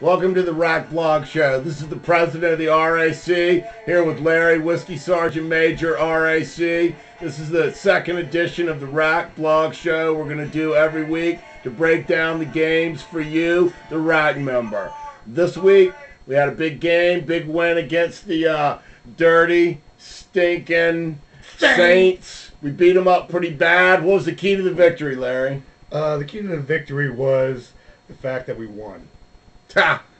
Welcome to the RAC Blog Show. This is the president of the RAC, here with Larry, Whiskey Sergeant Major, RAC. This is the second edition of the RAC Blog Show we're going to do every week to break down the games for you, the RAC member. This week, we had a big game, big win against the dirty, stinking Saints. We beat them up pretty bad. What was the key to the victory, Larry? The key to the victory was the fact that we won.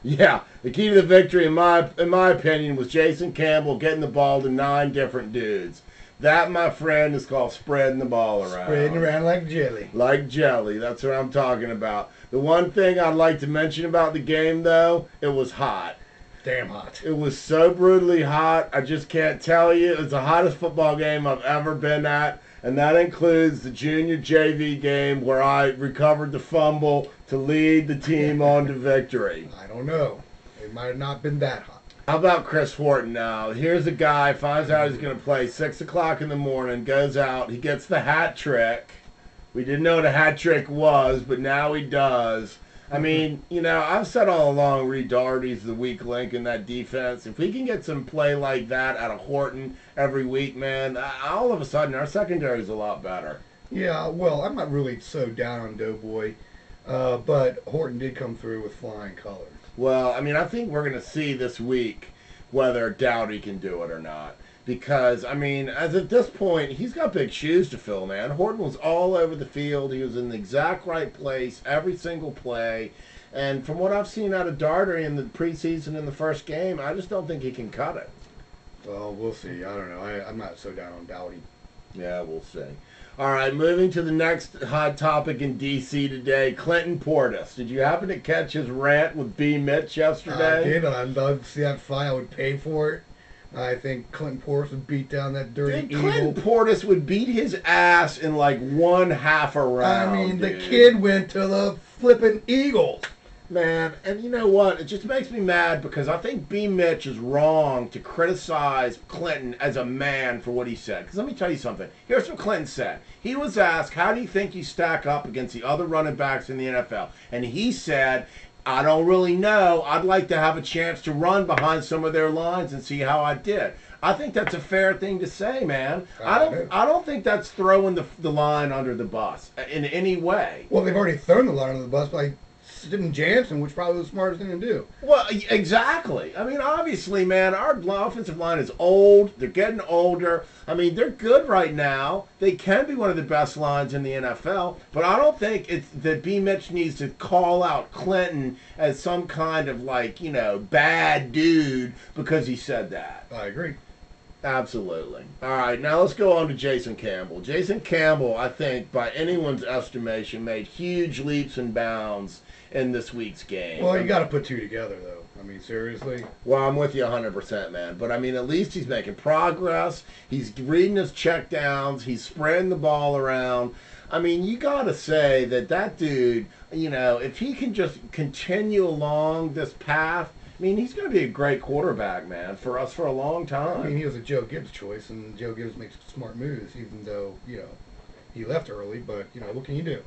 Yeah, the key to the victory, in my opinion, was Jason Campbell getting the ball to 9 different dudes. That, my friend, is called spreading the ball around. Spreading around like jelly. Like jelly. That's what I'm talking about. The one thing I'd like to mention about the game, though, it was hot. Damn hot. It was so brutally hot, I just can't tell you. It was the hottest football game I've ever been at. And that includes the junior JV game where I recovered the fumble to lead the team on to victory. I don't know. It might have not been that hot. How about Chris Horton now? Here's a guy, finds out he's going to play 6 o'clock in the morning, goes out, he gets the hat trick. We didn't know what a hat trick was, but now he does. I mean, you know, I've said all along Reed Doherty's the weak link in that defense. If we can get some play like that out of Horton every week, man, all of a sudden our secondary is a lot better. Yeah, well, I'm not really so down on Doughboy, but Horton did come through with flying colors. Well, I mean, I think we're going to see this week whether Doughty can do it or not. Because, I mean, as at this point, he's got big shoes to fill, man. Horton was all over the field. He was in the exact right place every single play. And from what I've seen out of Doherty in the preseason in the first game, I just don't think he can cut it. Well, we'll see. I don't know. I'm not so down on Doughty. Yeah, we'll see. All right, moving to the next hot topic in D.C. today, Clinton Portis. Did you happen to catch his rant with B. Mitch yesterday? I did. I'd love to see that fly. I would pay for it. I think Clinton Portis would beat down that dirty evil. Clinton Portis would beat his ass in like 1/2 a round. I mean, the kid went to the flippin' Eagles. Man, and you know what? It just makes me mad because I think B. Mitch is wrong to criticize Clinton as a man for what he said. Because let me tell you something. Here's what Clinton said. He was asked, how do you think you stack up against the other running backs in the NFL? And he said, I don't really know. I'd like to have a chance to run behind some of their lines and see how I did. I think that's a fair thing to say, man. I don't think that's throwing the line under the bus in any way. Well, they've already thrown the line under the bus by sitting Jansen, which probably was the smartest thing to do. Well, exactly. I mean, obviously, man, our offensive line is old. They're getting older. I mean, they're good right now. They can be one of the best lines in the NFL, but I don't think it's that B. Mitch needs to call out Clinton as some kind of, like, you know, bad dude because he said that. I agree. Absolutely. All right, now let's go on to Jason Campbell. Jason Campbell, I think, by anyone's estimation, made huge leaps and bounds in this week's game. Well, you got to put two together, though. I mean, seriously. Well, I'm with you 100%, man. But, I mean, at least he's making progress. He's reading his checkdowns. He's spreading the ball around. I mean, you got to say that dude, you know, if he can just continue along this path, I mean, he's going to be a great quarterback, man, for us for a long time. I mean, he was a Joe Gibbs choice, and Joe Gibbs makes smart moves, even though, you know, he left early. But, you know, what can you do?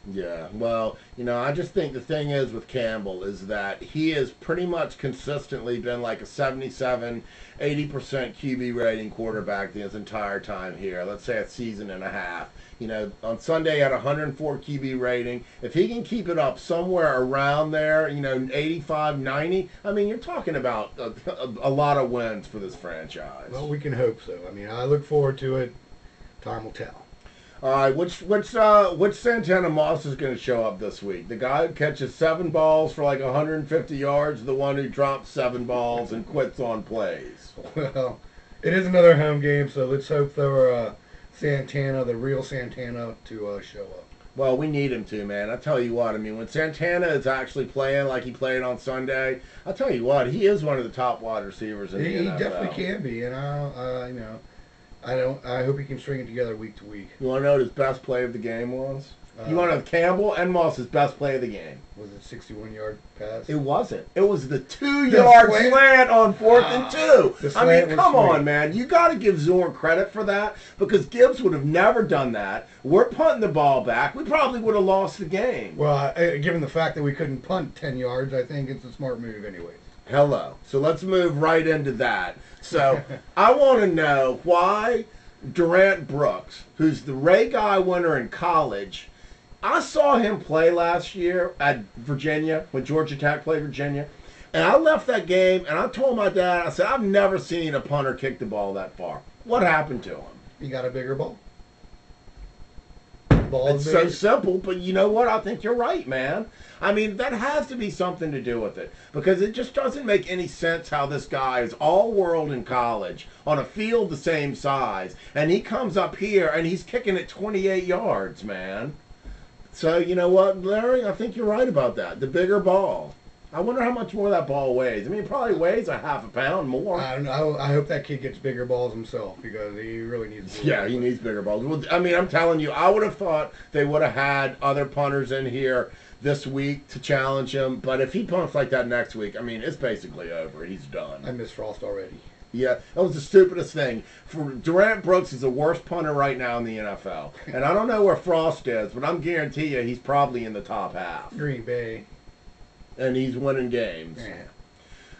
Yeah, well, you know, I just think the thing is with Campbell is that he has pretty much consistently been like a 77, 80% QB rating quarterback the entire time here. Let's say a season and a half. You know, on Sunday he had 104 QB rating. If he can keep it up somewhere around there, you know, 85, 90, I mean, you're talking about a lot of wins for this franchise. Well, we can hope so. I mean, I look forward to it. Time will tell. All right, which Santana Moss is going to show up this week? The guy who catches 7 balls for like 150 yards, the one who drops 7 balls and quits on plays? Well, it is another home game, so let's hope for Santana, the real Santana, to show up. Well, we need him to, man. I tell you what, I mean, when Santana is actually playing like he played on Sunday, I tell you what, he is one of the top wide receivers in the NFL. He definitely can be, and you know, I hope he can string it together week to week. You want to know what his best play of the game was? You want to know Campbell and Moss's best play of the game? Was it 61-yard pass? It wasn't. It was the 2-yard slant on 4th and 2. I mean, come on, man. You got to give Zorn credit for that because Gibbs would have never done that. We're punting the ball back. We probably would have lost the game. Well, given the fact that we couldn't punt 10 yards, I think it's a smart move anyways. Hello. So let's move right into that. So I want to know why Durant Brooks, who's the Ray Guy winner in college, I saw him play last year at Virginia when Georgia Tech played Virginia. And I left that game and I told my dad, I said, I've never seen a punter kick the ball that far. What happened to him? He got a bigger ball. It's so simple, but you know what? I think you're right, man. I mean, that has to be something to do with it because it just doesn't make any sense how this guy is all-world in college on a field the same size, and he comes up here and he's kicking it 28 yards, man. So, you know what, Larry? I think you're right about that. The bigger ball. I wonder how much more that ball weighs. I mean, it probably weighs a half a pound more. I don't know. I hope that kid gets bigger balls himself because he really needs bigger balls. He needs bigger balls. Well, I mean, I'm telling you, I would have thought they would have had other punters in here this week to challenge him. But if he punts like that next week, I mean, it's basically over. He's done. I miss Frost already. Yeah, that was the stupidest thing. For Durant Brooks is the worst punter right now in the NFL. And I don't know where Frost is, but I'm guarantee you he's probably in the top half. Green Bay. And he's winning games. Yeah.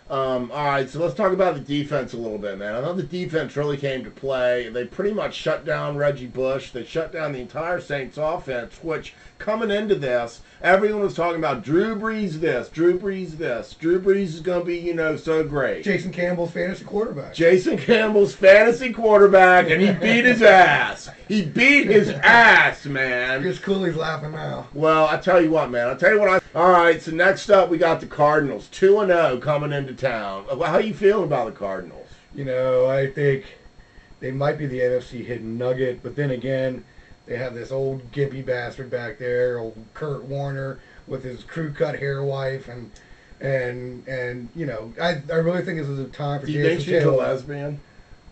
All right, so let's talk about the defense a little bit, man. I know the defense really came to play. They pretty much shut down Reggie Bush. They shut down the entire Saints offense, which coming into this, everyone was talking about Drew Brees this, Drew Brees this. Drew Brees is going to be, you know, so great. Jason Campbell's fantasy quarterback. Jason Campbell's fantasy quarterback, and he beat his ass. He beat his ass, man. Chris Cooley's laughing now. Well, I tell you what, man. All right, so next up we got the Cardinals, 2-0 coming into town. How you feeling about the Cardinals? You know, I think they might be the NFC hidden nugget, but then again, they have this old gimpy bastard back there, old Kurt Warner with his crew-cut hair wife, and you know, I really think this is a time for Jason Taylor. Do you think she's a lesbian?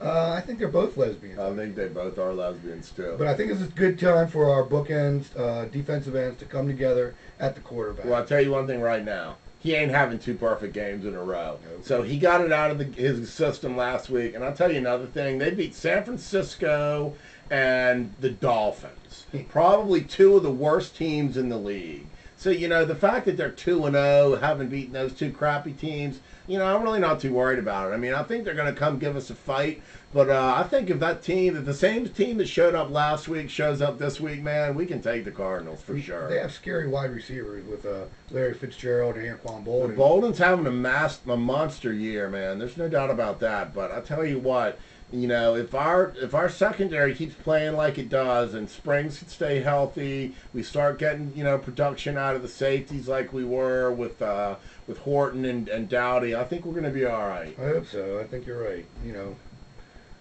I think they're both lesbians. I think they both are lesbians too. But I think this is a good time for our bookends, defensive ends to come together at the quarterback. Well, I'll tell you one thing right now. He ain't having 2 perfect games in a row. Nope. So he got it out of his system last week. And I'll tell you another thing. They beat San Francisco and the Dolphins. Probably 2 of the worst teams in the league. So, you know, the fact that they're 2-0, haven't beaten those 2 crappy teams, you know, I'm really not too worried about it. I mean, I think they're going to come give us a fight. But I think if that team, if the same team that showed up last week shows up this week, man, we can take the Cardinals for sure. They have scary wide receivers with Larry Fitzgerald and Anquan Bolden. Bolden's having a monster year, man. There's no doubt about that. But I tell you what, you know, if our secondary keeps playing like it does and Springs can stay healthy, we start getting, you know, production out of the safeties like we were with Horton and Dowdy, I think we're going to be all right. I hope so. I think you're right. You know,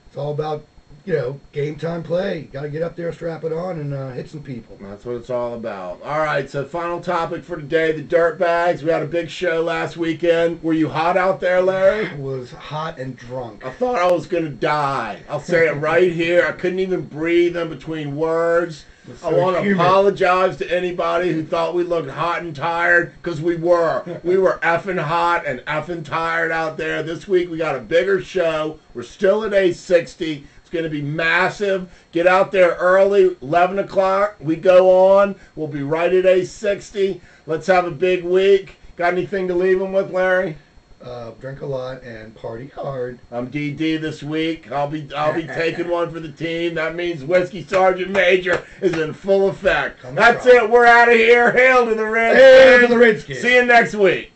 it's all about, you know, game time play. Got to get up there, strap it on, and hit some people. That's what it's all about. All right, so final topic for today, the Dirtbags. We had a big show last weekend. Were you hot out there, Larry? I was hot and drunk. I thought I was going to die. I'll say it right here. I couldn't even breathe in between words. So I want to apologize to anybody who thought we looked hot and tired, because we were. We were effing hot and effing tired out there. This week we got a bigger show. We're still at A60. It's going to be massive. Get out there early, 11 o'clock. We go on. We'll be right at A60. Let's have a big week. Got anything to leave them with, Larry? Drink a lot and party hard. I'm DD this week. I'll be taking one for the team. That means Whiskey Sergeant Major is in full effect. That's it. We're out of here. Hail to the Redskins. Hail to the Redskins. See you next week.